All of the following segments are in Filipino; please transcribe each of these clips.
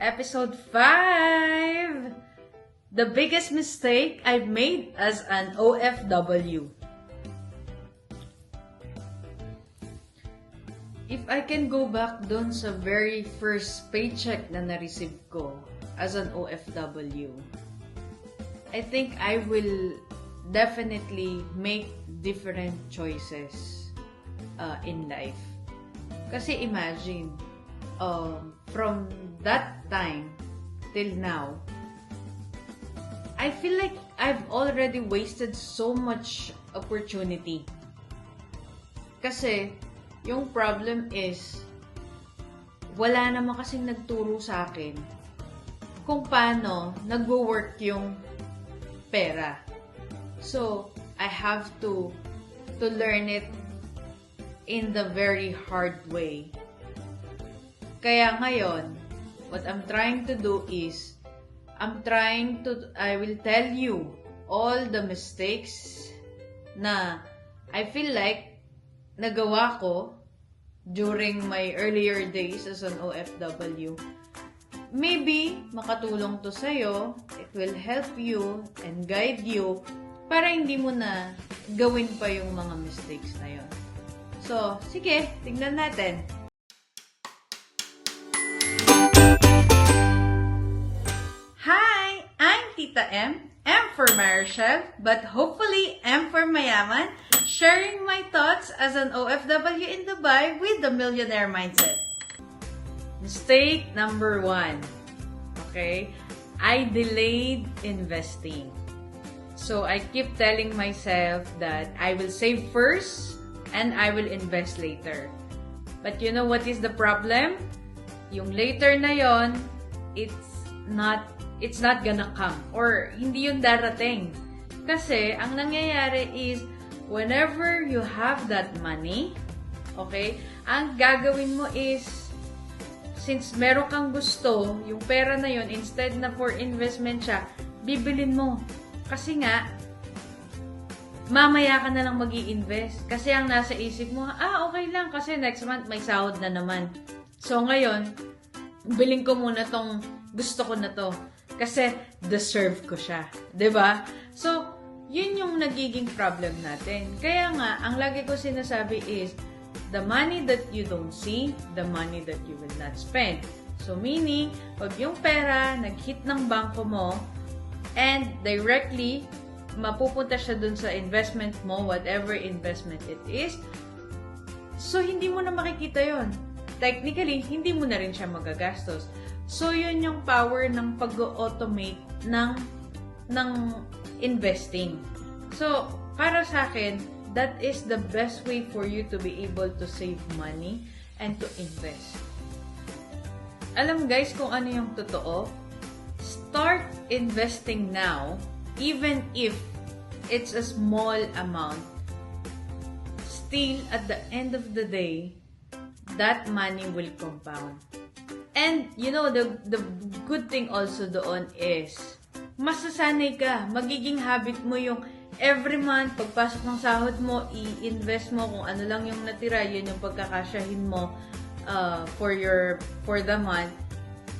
episode 5! The biggest mistake I've made as an OFW. If I can go back dun sa very first paycheck na na-receive ko as an OFW, I think I will definitely make different choices in life. Kasi imagine, from that time till now, I feel like I've already wasted so much opportunity. Kasi, yung problem is, wala naman kasing nagturo sa akin kung paano nagwo-work yung pera. So, I have to learn it in the very hard way. Kaya ngayon, what I'm trying to do is, I will tell you all the mistakes na I feel like nagawa ko during my earlier days as an OFW. Maybe makatulong to sa'yo, it will help you and guide you para hindi mo na gawin pa yung mga mistakes na yon. So, sige, tingnan natin. Hi! I'm Tita M for Marichelle, but hopefully M for Mayaman, sharing my thoughts as an OFW in Dubai with the millionaire mindset. Mistake number 1. Okay? I delayed investing. So, I keep telling myself that I will save first and I will invest later. But you know what is the problem? Yung later na yon, it's not gonna come. Or hindi yun darating. Kasi, ang nangyayari is, whenever you have that money, okay, ang gagawin mo is, since meron kang gusto, yung pera na yun, instead na for investment siya, bibilin mo. Kasi nga, mamaya ka na lang mag-i-invest. Kasi ang nasa isip mo, okay lang, kasi next month may sahod na naman. So ngayon, bilhin ko muna tong gusto ko na to. Kasi deserve ko siya. 'Di ba? So, yun yung nagiging problem natin. Kaya nga, ang lagi ko sinasabi is, the money that you don't see, the money that you will not spend. So, meaning, pag yung pera nag-hit ng bangko mo, and directly, mapupunta siya dun sa investment mo, whatever investment it is, so, hindi mo na makikita yon. Technically, hindi mo na rin siya magagastos. So, yun yung power ng pag-automate ng investing. So, para sa akin, that is the best way for you to be able to save money and to invest. Alam guys kung ano yung totoo? Start investing now, even if it's a small amount. Still, at the end of the day, that money will compound. And, you know, the good thing also doon is, masasanay ka, magiging habit mo yung every month, pagpasok ng sahod mo, i-invest mo kung ano lang yung natira, yun yung pagkakasyahin mo for the month.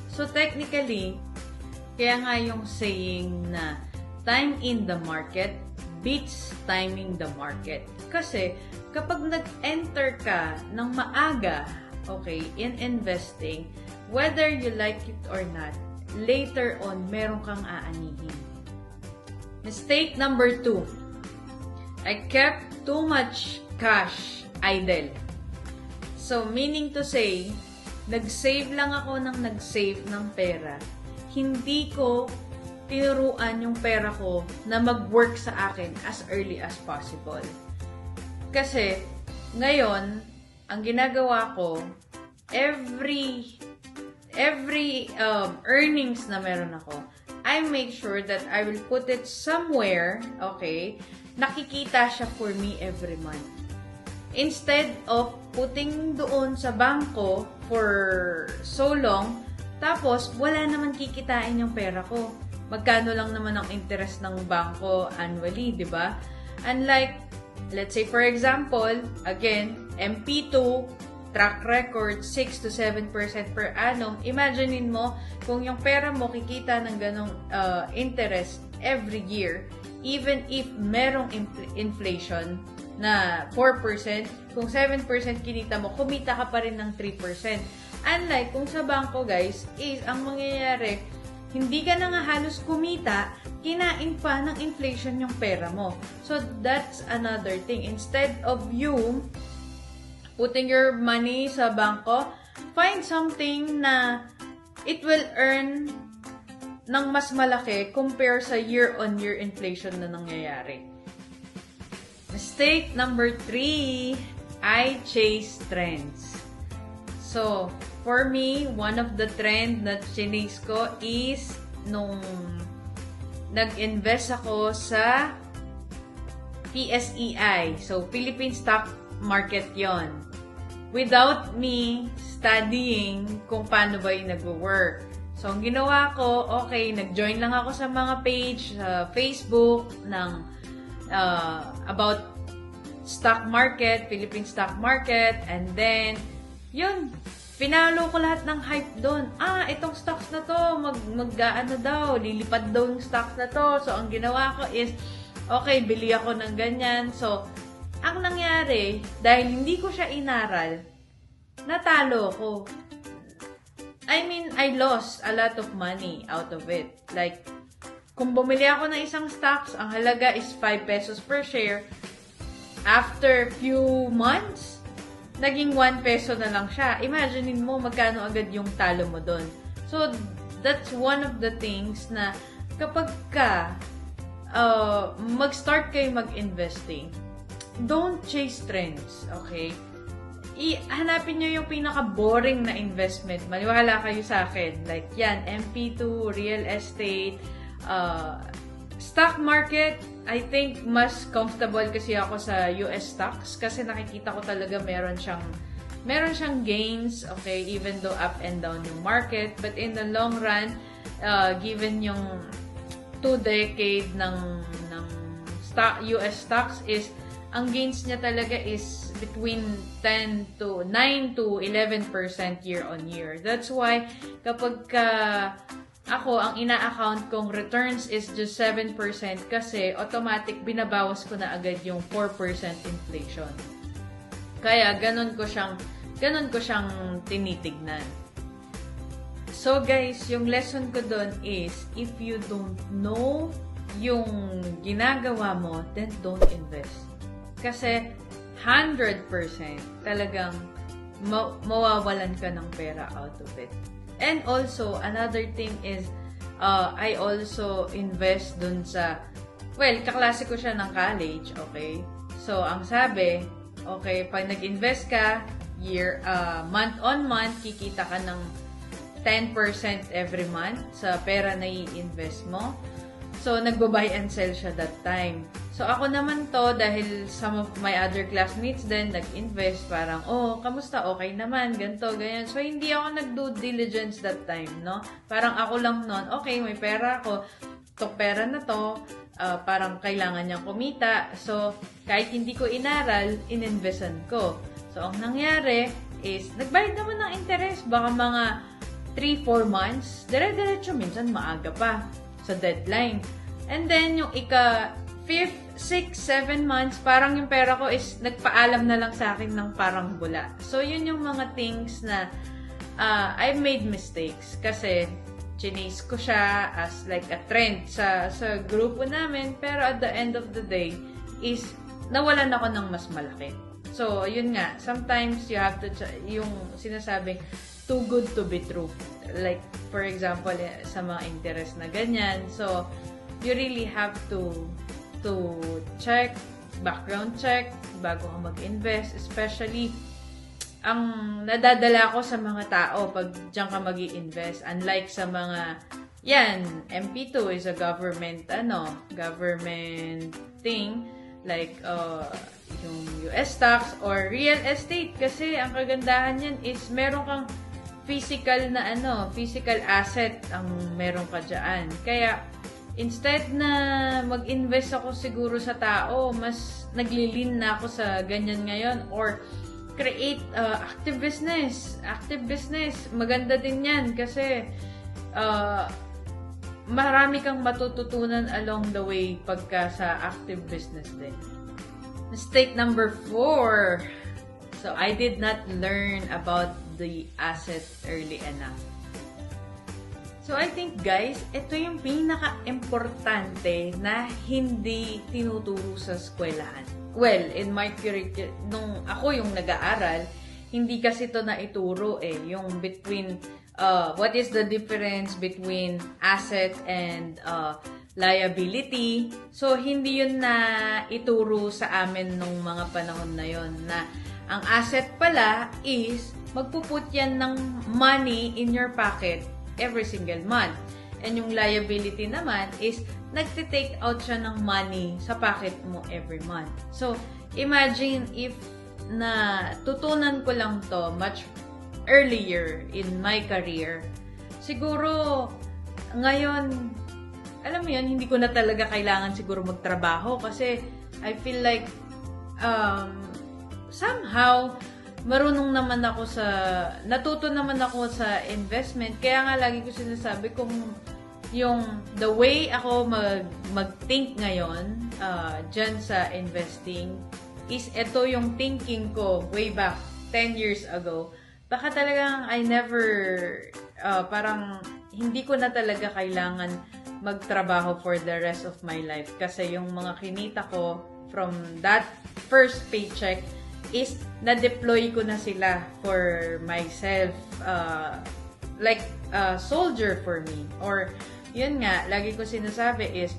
So, technically, kaya nga yung saying na time in the market beats timing the market. Kasi, kapag nag-enter ka ng maaga, okay, in investing, whether you like it or not, later on, meron kang aanihin. Mistake number 2. I kept too much cash idle. So, meaning to say, nag-save lang ako ng pera. Hindi ko tinuruan yung pera ko na mag-work sa akin as early as possible. Kasi, ngayon, ang ginagawa ko, every earnings na meron ako, I make sure that I will put it somewhere, okay, nakikita siya for me every month. Instead of putting doon sa bangko for so long, tapos wala naman kikitain yung pera ko. Magkano lang naman ang interest ng bangko annually, di ba? Unlike, let's say for example, again, MP2, track record, 6 to 7% per annum, imaginein mo kung yung pera mo kikita ng ganong interest every year, even if merong inflation na 4%, kung 7% kinita mo, kumita ka pa rin ng 3%. Unlike kung sa bangko, guys, is ang mangyayari, hindi ka na nga halos kumita, kinain pa ng inflation yung pera mo. So, that's another thing. Instead of you putting your money sa bangko, find something na it will earn ng mas malaki compare sa year-on-year inflation na nangyayari. Mistake number 3, I chase trends. So, for me, one of the trend na chinase ko is nung nag-invest ako sa PSEI. So, Philippine Stock Market yon. Without me studying kung paano ba yung nag-work. So, ang ginawa ko, okay, nag-join lang ako sa mga page sa Facebook ng about stock market, Philippine stock market, and then, yun, pinalo ko lahat ng hype doon. Itong stocks na to, mag-ano daw, lilipad daw yung stocks na to. So, ang ginawa ko is, okay, bili ako ng ganyan. So, ang nangyari, dahil hindi ko siya inaral, natalo ko. I mean, I lost a lot of money out of it. Like, kung bumili ako ng isang stocks, ang halaga is 5 pesos per share. After few months, naging 1 peso na lang siya. Imaginein mo magkano agad yung talo mo doon. So, that's one of the things na kapag mag-start kayo mag-investing, don't chase trends, okay? Hanapin nyo yung pinaka-boring na investment. Maniwala kayo sa akin. Like yan, MP2, real estate, stock market. I think mas comfortable kasi ako sa US stocks kasi nakikita ko talaga meron siyang gains, okay, even though up and down yung market. But in the long run, given yung 2 decade ng US stocks is ang gains niya talaga is between 9 to 11% year on year. That's why kapag ako, ang ina-account kong returns is just 7% kasi automatic binabawas ko na agad yung 4% inflation. Kaya ganun ko siyang tinitignan. So guys, yung lesson ko doon is if you don't know yung ginagawa mo, then don't invest. Kasi 100% talagang mawawalan ka ng pera out of it. And also, another thing is, I also invest dun sa, kaklase ko siya ng college, okay? So, ang sabi, okay, pag nag-invest ka, month on month, kikita ka ng 10% every month sa pera na i-invest mo. So, nagbo-buy and sell siya that time. So, ako naman to, dahil some of my other classmates din nag-invest, parang, kamusta? Okay naman, ganito, ganyan. So, hindi ako nag-due diligence that time, no? Parang ako lang nun, okay, may pera ako, itong pera na to, parang kailangan niyang kumita. So, kahit hindi ko inaral, ininvestan ko. So, ang nangyari is, nagbayad naman ng interest, baka mga 3-4 months, dire-diretso, minsan maaga pa sa deadline. And then, yung 5th, 6, 7 months, parang yung pera ko is nagpaalam na lang sa akin ng parang bula. So, yun yung mga things na I've made mistakes kasi chinase ko siya as like a trend sa grupo namin, pero at the end of the day is nawalan ako ng mas malaki. So, yun nga, sometimes you have to, yung sinasabing too good to be true. Like, for example, sa mga interest na ganyan. So, you really have to check, background check, bago ka mag-invest. Especially, ang nadadala ko sa mga tao pag diyan ka mag-i-invest. Unlike sa mga, MP2 is a government thing. Like, yung US stocks or real estate. Kasi, ang kagandahan yan is meron kang physical asset ang meron ka dyan. Kaya, instead na mag-invest ako siguro sa tao, mas naglilin na ako sa ganyan ngayon. Or create active business. Active business. Maganda din yan kasi marami kang matututunan along the way pagka sa active business din. Mistake number 4. So, I did not learn about the asset early enough. So, I think guys, ito yung pinaka-importante na hindi tinuturo sa eskwelahan. Well, in my curriculum, nung ako yung nag-aaral, hindi kasi ito na ituro yung between, what is the difference between asset and liability. So, hindi yun na ituro sa amin nung mga panahon na yun, na ang asset pala is magpuput yan ng money in your pocket every single month. And yung liability naman is nagtitake out siya ng money sa pocket mo every month. So, imagine if na tutunan ko lang to much earlier in my career. Siguro, ngayon, alam mo yun, hindi ko na talaga kailangan siguro magtrabaho kasi I feel like somehow natuto naman ako sa investment. Kaya nga lagi ko sinasabi kung yung the way ako mag-think ngayon dyan sa investing is ito yung thinking ko way back 10 years ago. Baka talagang I never, parang hindi ko na talaga kailangan magtrabaho for the rest of my life. Kasi yung mga kinita ko from that first paycheck is na-deploy ko na sila for myself, like a soldier for me. Or, yun nga, lagi ko sinasabi is,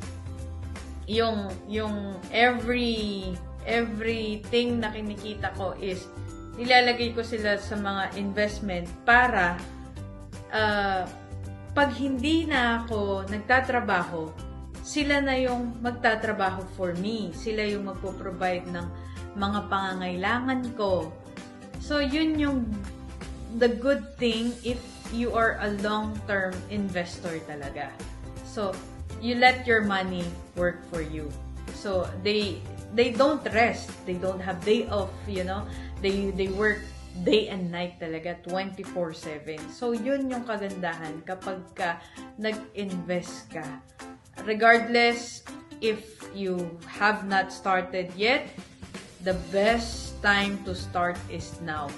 yung everything na kinikita ko is, nilalagay ko sila sa mga investment para, pag hindi na ako nagtatrabaho, sila na yung magtatrabaho for me. Sila yung magpo-provide ng mga pangangailangan ko. So, yun yung the good thing if you are a long-term investor talaga. So, you let your money work for you. So, they don't rest. They don't have day off, you know. They work day and night talaga, 24/7. So, yun yung kagandahan kapag ka nag-invest ka. Regardless if you have not started yet, the best time to start is now.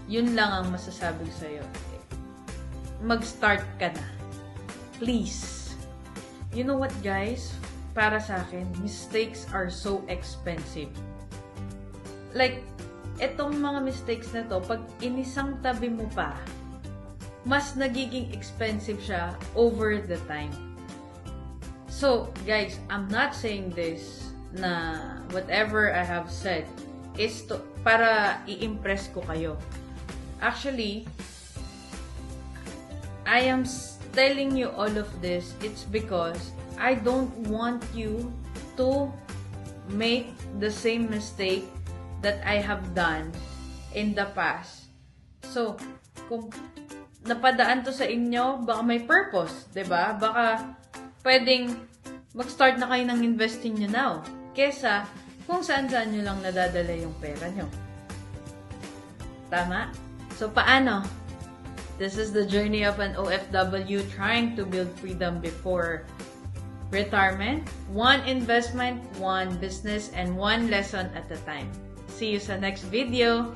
Yun lang ang masasabi ko sa'yo. Mag-start ka na. Please. You know what, guys? Para sa akin, mistakes are so expensive. Like, etong mga mistakes na to, pag inisang tabi mo pa, mas nagiging expensive siya over the time. So, guys, I'm not saying this na whatever I have said is para i-impress ko kayo. Actually, I am telling you all of this, it's because I don't want you to make the same mistake that I have done in the past. So, kung napadaan to sa inyo, baka may purpose, 'di ba? Baka pwedeng mag-start na kayo ng investing nyo now. Kesa kung saan-saan nyo lang nadadala yung pera nyo. Tama? So, paano? This is the journey of an OFW trying to build freedom before retirement. One investment, one business, and one lesson at a time. See you sa next video.